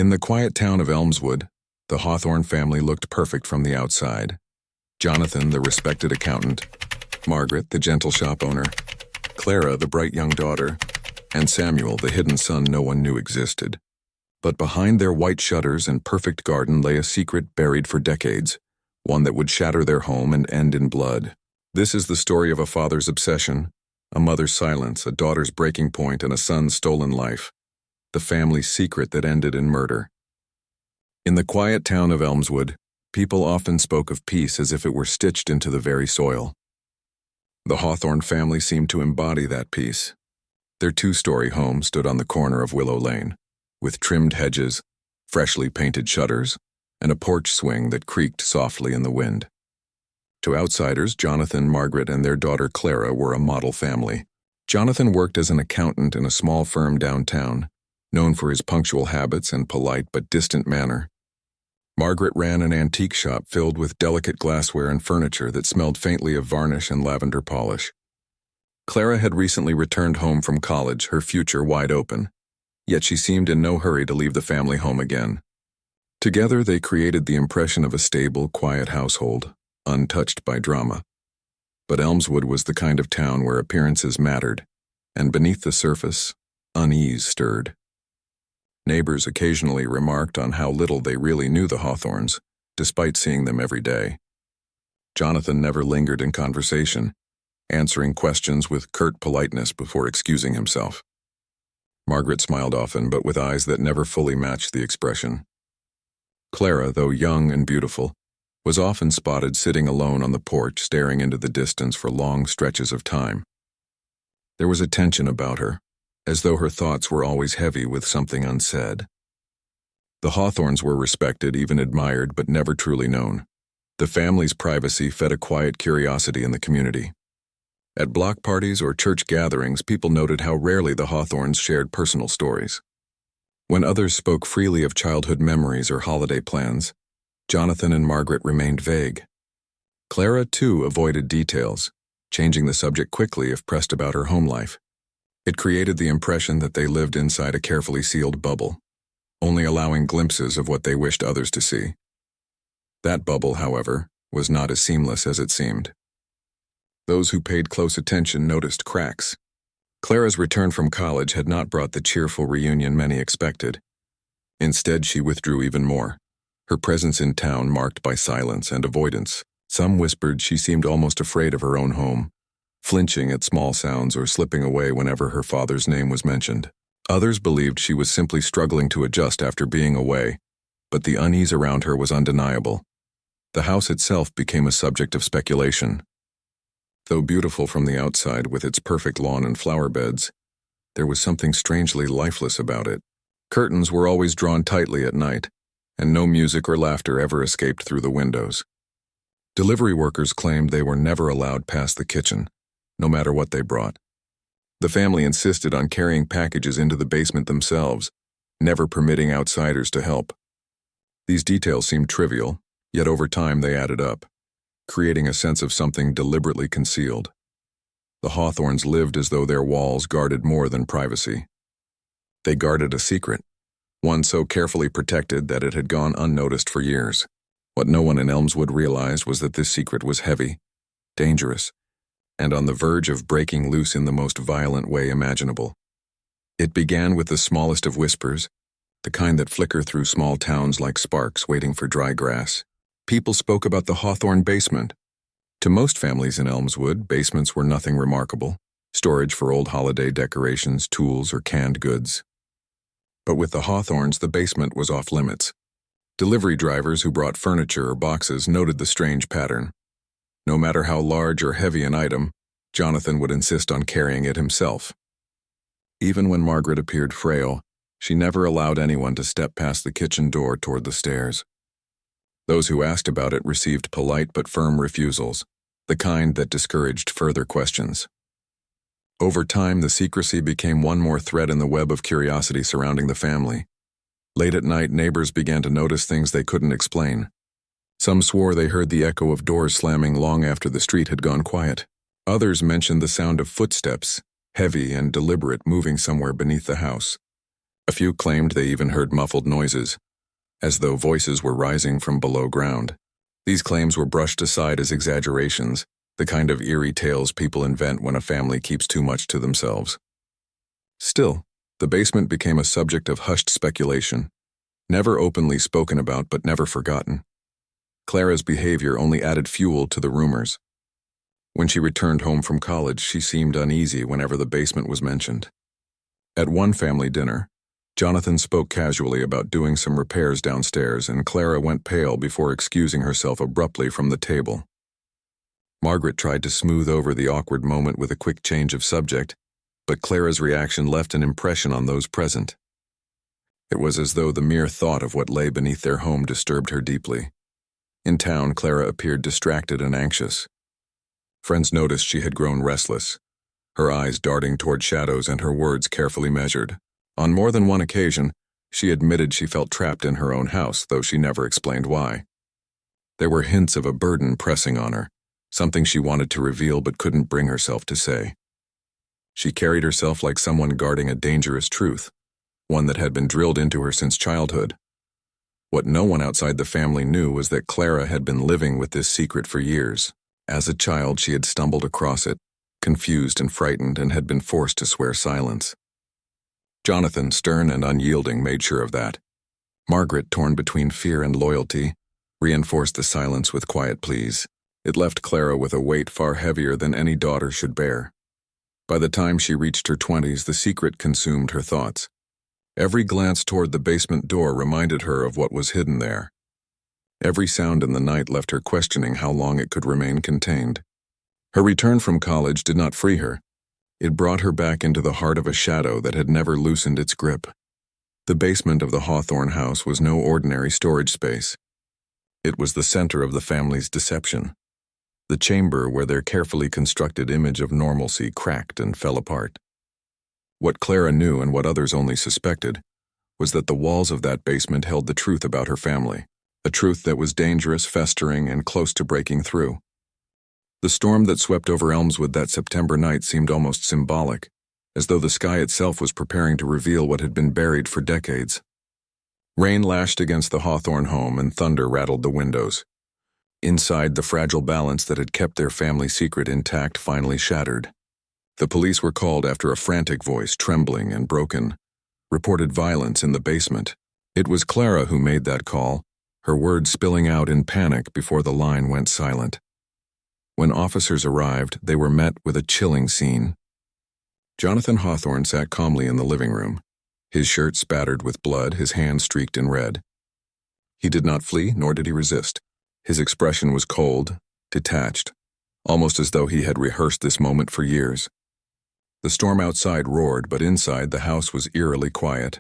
In the quiet town of Elmswood, the Hawthorne family looked perfect from the outside. Jonathan, the respected accountant, Margaret, the gentle shop owner, Clara, the bright young daughter, and Samuel, the hidden son no one knew existed. But behind their white shutters and perfect garden lay a secret buried for decades, one that would shatter their home and end in blood. This is the story of a father's obsession, a mother's silence, a daughter's breaking point, and a son's stolen life. The family's secret that ended in murder. In the quiet town of Elmswood, people often spoke of peace as if it were stitched into the very soil. The Hawthorne family seemed to embody that peace. Their two-story home stood on the corner of Willow Lane, with trimmed hedges, freshly painted shutters, and a porch swing that creaked softly in the wind. To outsiders, Jonathan, Margaret, and their daughter Clara were a model family. Jonathan worked as an accountant in a small firm downtown, known for his punctual habits and polite but distant manner. Margaret ran an antique shop filled with delicate glassware and furniture that smelled faintly of varnish and lavender polish. Clara had recently returned home from college, her future wide open, yet she seemed in no hurry to leave the family home again. Together they created the impression of a stable, quiet household, untouched by drama. But Elmswood was the kind of town where appearances mattered, and beneath the surface, unease stirred. Neighbors occasionally remarked on how little they really knew the Hawthornes, despite seeing them every day. Jonathan never lingered in conversation, answering questions with curt politeness before excusing himself. Margaret smiled often, but with eyes that never fully matched the expression. Clara, though young and beautiful, was often spotted sitting alone on the porch, staring into the distance for long stretches of time. There was a tension about her, as though her thoughts were always heavy with something unsaid. The Hawthornes were respected, even admired, but never truly known. The family's privacy fed a quiet curiosity in the community. At block parties or church gatherings, people noted how rarely the Hawthornes shared personal stories. When others spoke freely of childhood memories or holiday plans, Jonathan and Margaret remained vague. Clara, too, avoided details, changing the subject quickly if pressed about her home life. It created the impression that they lived inside a carefully sealed bubble, only allowing glimpses of what they wished others to see. That bubble, however, was not as seamless as it seemed. Those who paid close attention noticed cracks. Clara's return from college had not brought the cheerful reunion many expected. Instead, she withdrew even more, her presence in town marked by silence and avoidance. Some whispered she seemed almost afraid of her own home, flinching at small sounds or slipping away whenever her father's name was mentioned. Others believed she was simply struggling to adjust after being away, but the unease around her was undeniable. The house itself became a subject of speculation. Though beautiful from the outside with its perfect lawn and flower beds, there was something strangely lifeless about it. Curtains were always drawn tightly at night, and no music or laughter ever escaped through the windows. Delivery workers claimed they were never allowed past the kitchen, no matter what they brought. The family insisted on carrying packages into the basement themselves, never permitting outsiders to help. These details seemed trivial, yet over time they added up, creating a sense of something deliberately concealed. The Hawthornes lived as though their walls guarded more than privacy. They guarded a secret, one so carefully protected that it had gone unnoticed for years. What no one in Elmswood realized was that this secret was heavy, dangerous, and on the verge of breaking loose in the most violent way imaginable. It began with the smallest of whispers, the kind that flicker through small towns like sparks waiting for dry grass. People spoke about the Hawthorne basement. To most families in Elmswood, basements were nothing remarkable, storage for old holiday decorations, tools, or canned goods. But with the Hawthornes, the basement was off limits. Delivery drivers who brought furniture or boxes noted the strange pattern. No matter how large or heavy an item, Jonathan would insist on carrying it himself. Even when Margaret appeared frail, she never allowed anyone to step past the kitchen door toward the stairs. Those who asked about it received polite but firm refusals, the kind that discouraged further questions. Over time, the secrecy became one more thread in the web of curiosity surrounding the family. Late at night, neighbors began to notice things they couldn't explain. Some swore they heard the echo of doors slamming long after the street had gone quiet. Others mentioned the sound of footsteps, heavy and deliberate, moving somewhere beneath the house. A few claimed they even heard muffled noises, as though voices were rising from below ground. These claims were brushed aside as exaggerations, the kind of eerie tales people invent when a family keeps too much to themselves. Still, the basement became a subject of hushed speculation, never openly spoken about but never forgotten. Clara's behavior only added fuel to the rumors. When she returned home from college, she seemed uneasy whenever the basement was mentioned. At one family dinner, Jonathan spoke casually about doing some repairs downstairs, and Clara went pale before excusing herself abruptly from the table. Margaret tried to smooth over the awkward moment with a quick change of subject, but Clara's reaction left an impression on those present. It was as though the mere thought of what lay beneath their home disturbed her deeply. In town, Clara appeared distracted and anxious. Friends noticed she had grown restless, her eyes darting toward shadows and her words carefully measured. On more than one occasion, she admitted she felt trapped in her own house, though she never explained why. There were hints of a burden pressing on her, something she wanted to reveal but couldn't bring herself to say. She carried herself like someone guarding a dangerous truth, one that had been drilled into her since childhood. What no one outside the family knew was that Clara had been living with this secret for years. As a child, she had stumbled across it, confused and frightened, and had been forced to swear silence. Jonathan, stern and unyielding, made sure of that. Margaret, torn between fear and loyalty, reinforced the silence with quiet pleas. It left Clara with a weight far heavier than any daughter should bear. By the time she reached her 20s, the secret consumed her thoughts. Every glance toward the basement door reminded her of what was hidden there. Every sound in the night left her questioning how long it could remain contained. Her return from college did not free her. It brought her back into the heart of a shadow that had never loosened its grip. The basement of the Hawthorne house was no ordinary storage space. It was the center of the family's deception, the chamber where their carefully constructed image of normalcy cracked and fell apart. What Clara knew, and what others only suspected, was that the walls of that basement held the truth about her family, a truth that was dangerous, festering, and close to breaking through. The storm that swept over Elmswood that September night seemed almost symbolic, as though the sky itself was preparing to reveal what had been buried for decades. Rain lashed against the Hawthorne home and thunder rattled the windows. Inside, the fragile balance that had kept their family secret intact finally shattered. The police were called after a frantic voice, trembling and broken, reported violence in the basement. It was Clara who made that call, her words spilling out in panic before the line went silent. When officers arrived, they were met with a chilling scene. Jonathan Hawthorne sat calmly in the living room, his shirt spattered with blood, his hands streaked in red. He did not flee, nor did he resist. His expression was cold, detached, almost as though he had rehearsed this moment for years. The storm outside roared, but inside the house was eerily quiet.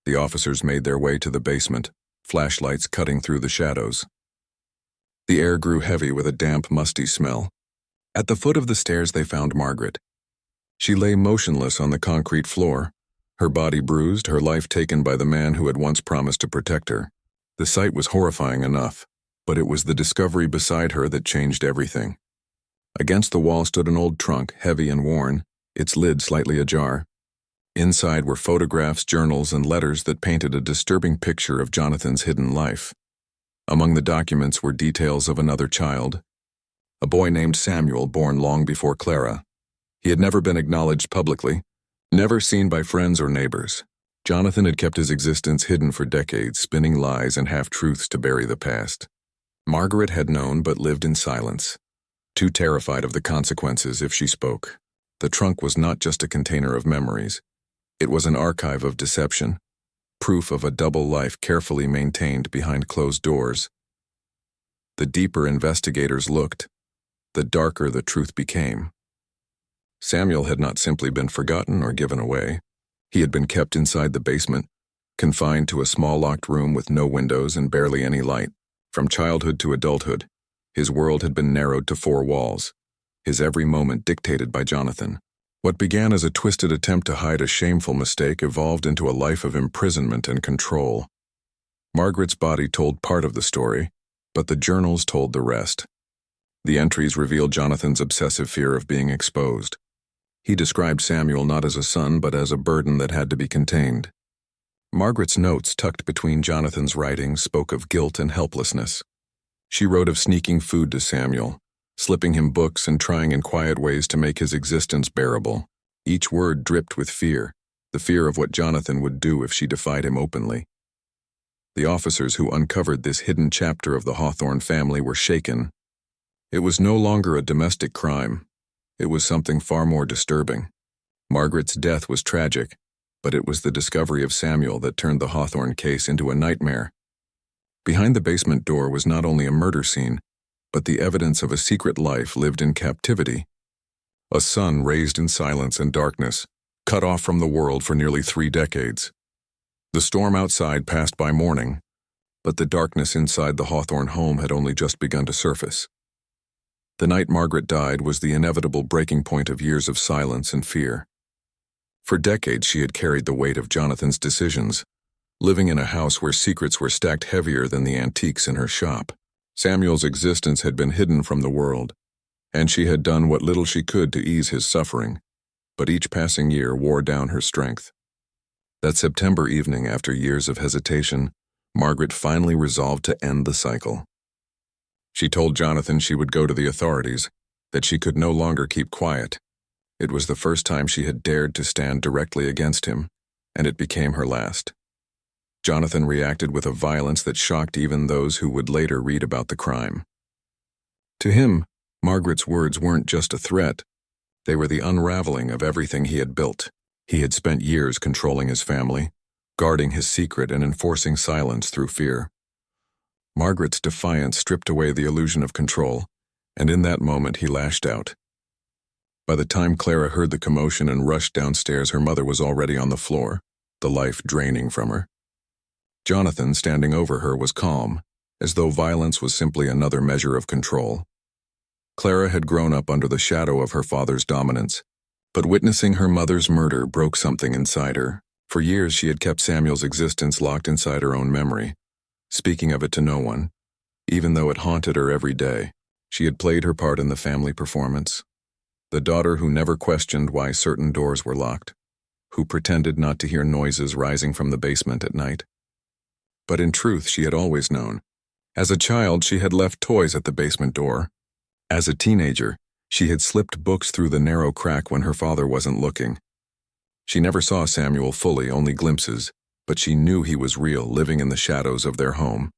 The officers made their way to the basement, flashlights cutting through the shadows. The air grew heavy with a damp, musty smell. At the foot of the stairs they found Margaret. She lay motionless on the concrete floor, her body bruised, her life taken by the man who had once promised to protect her. The sight was horrifying enough, but it was the discovery beside her that changed everything. Against the wall stood an old trunk, heavy and worn, its lid slightly ajar. Inside were photographs, journals, and letters that painted a disturbing picture of Jonathan's hidden life. Among the documents were details of another child, a boy named Samuel, born long before Clara. He had never been acknowledged publicly, never seen by friends or neighbors. Jonathan had kept his existence hidden for decades, spinning lies and half-truths to bury the past. Margaret had known but lived in silence, too terrified of the consequences if she spoke. The trunk was not just a container of memories. It was an archive of deception, proof of a double life carefully maintained behind closed doors. The deeper investigators looked, the darker the truth became. Samuel had not simply been forgotten or given away. He had been kept inside the basement, confined to a small locked room with no windows and barely any light. From childhood to adulthood, his world had been narrowed to 4 walls, his every moment dictated by Jonathan. What began as a twisted attempt to hide a shameful mistake evolved into a life of imprisonment and control. Margaret's body told part of the story, but the journals told the rest. The entries revealed Jonathan's obsessive fear of being exposed. He described Samuel not as a son but as a burden that had to be contained. Margaret's notes tucked between Jonathan's writings spoke of guilt and helplessness. She wrote of sneaking food to Samuel, slipping him books and trying in quiet ways to make his existence bearable. Each word dripped with fear, the fear of what Jonathan would do if she defied him openly. The officers who uncovered this hidden chapter of the Hawthorne family were shaken. It was no longer a domestic crime. It was something far more disturbing. Margaret's death was tragic, but it was the discovery of Samuel that turned the Hawthorne case into a nightmare. Behind the basement door was not only a murder scene, but the evidence of a secret life lived in captivity. A son raised in silence and darkness, cut off from the world for nearly 3 decades. The storm outside passed by morning, but the darkness inside the Hawthorne home had only just begun to surface. The night Margaret died was the inevitable breaking point of years of silence and fear. For decades she had carried the weight of Jonathan's decisions, living in a house where secrets were stacked heavier than the antiques in her shop. Samuel's existence had been hidden from the world, and she had done what little she could to ease his suffering, but each passing year wore down her strength. That September evening, after years of hesitation, Margaret finally resolved to end the cycle. She told Jonathan she would go to the authorities, that she could no longer keep quiet. It was the first time she had dared to stand directly against him, and it became her last. Jonathan reacted with a violence that shocked even those who would later read about the crime. To him, Margaret's words weren't just a threat. They were the unraveling of everything he had built. He had spent years controlling his family, guarding his secret and enforcing silence through fear. Margaret's defiance stripped away the illusion of control, and in that moment he lashed out. By the time Clara heard the commotion and rushed downstairs, her mother was already on the floor, the life draining from her. Jonathan, standing over her, was calm, as though violence was simply another measure of control. Clara had grown up under the shadow of her father's dominance, but witnessing her mother's murder broke something inside her. For years she had kept Samuel's existence locked inside her own memory, speaking of it to no one. Even though it haunted her every day, she had played her part in the family performance. The daughter who never questioned why certain doors were locked, who pretended not to hear noises rising from the basement at night. But in truth, she had always known. As a child, she had left toys at the basement door. As a teenager, she had slipped books through the narrow crack when her father wasn't looking. She never saw Samuel fully, only glimpses, but she knew he was real, living in the shadows of their home.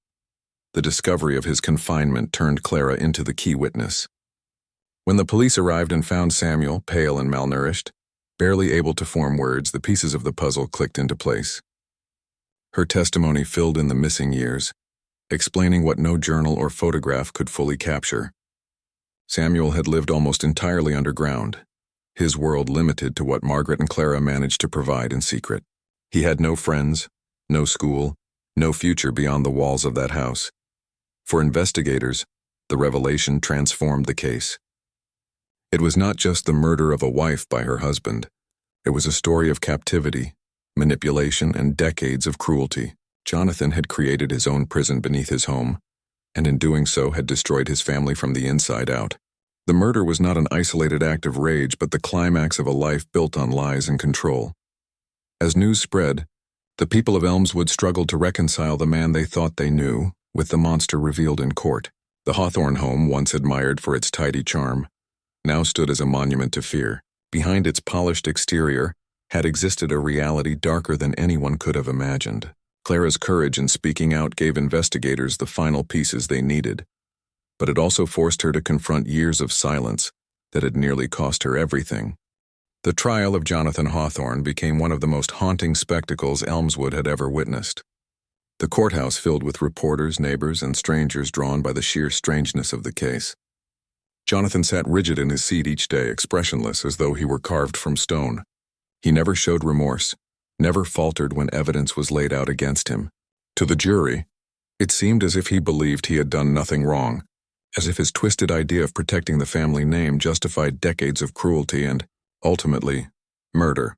The discovery of his confinement turned Clara into the key witness. When the police arrived and found Samuel, pale and malnourished, barely able to form words, the pieces of the puzzle clicked into place. Her testimony filled in the missing years, explaining what no journal or photograph could fully capture. Samuel had lived almost entirely underground, his world limited to what Margaret and Clara managed to provide in secret. He had no friends, no school, no future beyond the walls of that house. For investigators, the revelation transformed the case. It was not just the murder of a wife by her husband. It was a story of captivity, manipulation, and decades of cruelty. Jonathan had created his own prison beneath his home, and in doing so had destroyed his family from the inside out. The murder was not an isolated act of rage, but the climax of a life built on lies and control. As news spread, the people of Elmswood struggled to reconcile the man they thought they knew with the monster revealed in court. The Hawthorne home, once admired for its tidy charm, now stood as a monument to fear. Behind its polished exterior had existed a reality darker than anyone could have imagined. Clara's courage in speaking out gave investigators the final pieces they needed, but it also forced her to confront years of silence that had nearly cost her everything. The trial of Jonathan Hawthorne became one of the most haunting spectacles Elmswood had ever witnessed. The courthouse filled with reporters, neighbors, and strangers drawn by the sheer strangeness of the case. Jonathan sat rigid in his seat each day, expressionless as though he were carved from stone. He never showed remorse, never faltered when evidence was laid out against him. To the jury, it seemed as if he believed he had done nothing wrong, as if his twisted idea of protecting the family name justified decades of cruelty and, ultimately, murder.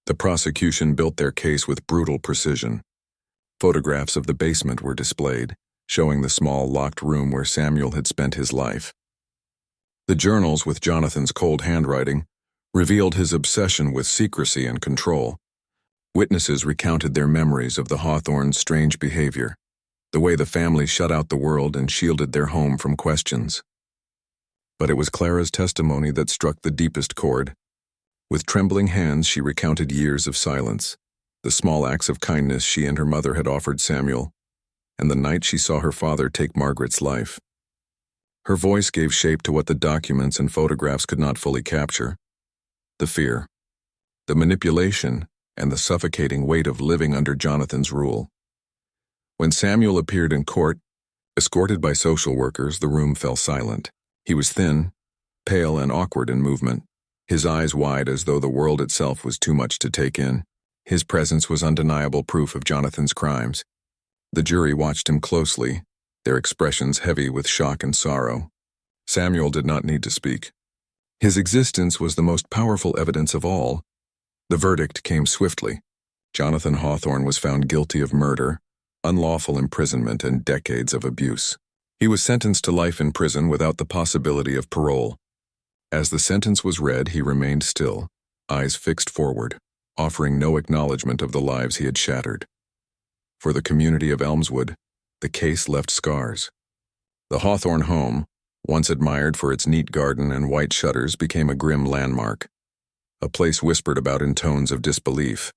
The prosecution built their case with brutal precision. Photographs of the basement were displayed, showing the small locked room where Samuel had spent his life. The journals, with Jonathan's cold handwriting, revealed his obsession with secrecy and control. Witnesses recounted their memories of the Hawthorns' strange behavior, the way the family shut out the world and shielded their home from questions. But it was Clara's testimony that struck the deepest chord. With trembling hands, she recounted years of silence, the small acts of kindness she and her mother had offered Samuel, and the night she saw her father take Margaret's life. Her voice gave shape to what the documents and photographs could not fully capture: the fear, the manipulation, and the suffocating weight of living under Jonathan's rule. When Samuel appeared in court, escorted by social workers, the room fell silent. He was thin, pale, and awkward in movement, his eyes wide as though the world itself was too much to take in. His presence was undeniable proof of Jonathan's crimes. The jury watched him closely, their expressions heavy with shock and sorrow. Samuel did not need to speak. His existence was the most powerful evidence of all. The verdict came swiftly. Jonathan Hawthorne was found guilty of murder, unlawful imprisonment, and decades of abuse. He was sentenced to life in prison without the possibility of parole. As the sentence was read, he remained still, eyes fixed forward, offering no acknowledgement of the lives he had shattered. For the community of Elmswood, the case left scars. The Hawthorne home, once admired for its neat garden and white shutters, became a grim landmark, a place whispered about in tones of disbelief.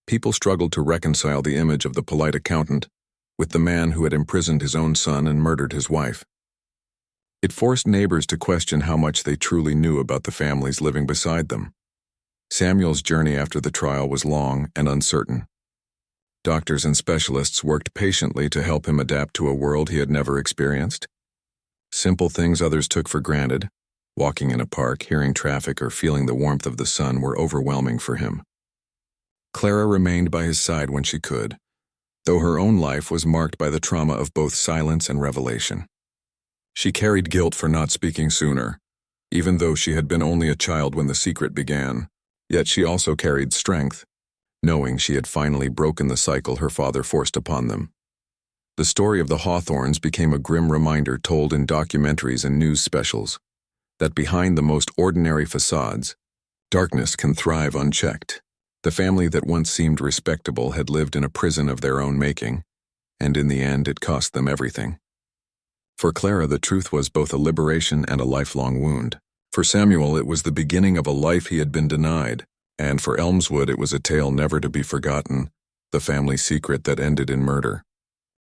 People struggled to reconcile the image of the polite accountant with the man who had imprisoned his own son and murdered his wife. It forced neighbors to question how much they truly knew about the families living beside them. Samuel's journey after the trial was long and uncertain. Doctors and specialists worked patiently to help him adapt to a world he had never experienced. Simple things others took for granted, walking in a park, hearing traffic, or feeling the warmth of the sun, were overwhelming for him. Clara remained by his side when she could, though her own life was marked by the trauma of both silence and revelation. She carried guilt for not speaking sooner, even though she had been only a child when the secret began. Yet she also carried strength, knowing she had finally broken the cycle her father forced upon them. The story of the Hawthorns became a grim reminder told in documentaries and news specials, that behind the most ordinary facades, darkness can thrive unchecked. The family that once seemed respectable had lived in a prison of their own making, and in the end it cost them everything. For Clara, the truth was both a liberation and a lifelong wound. For Samuel, it was the beginning of a life he had been denied, and for Elmswood it was a tale never to be forgotten, the family secret that ended in murder.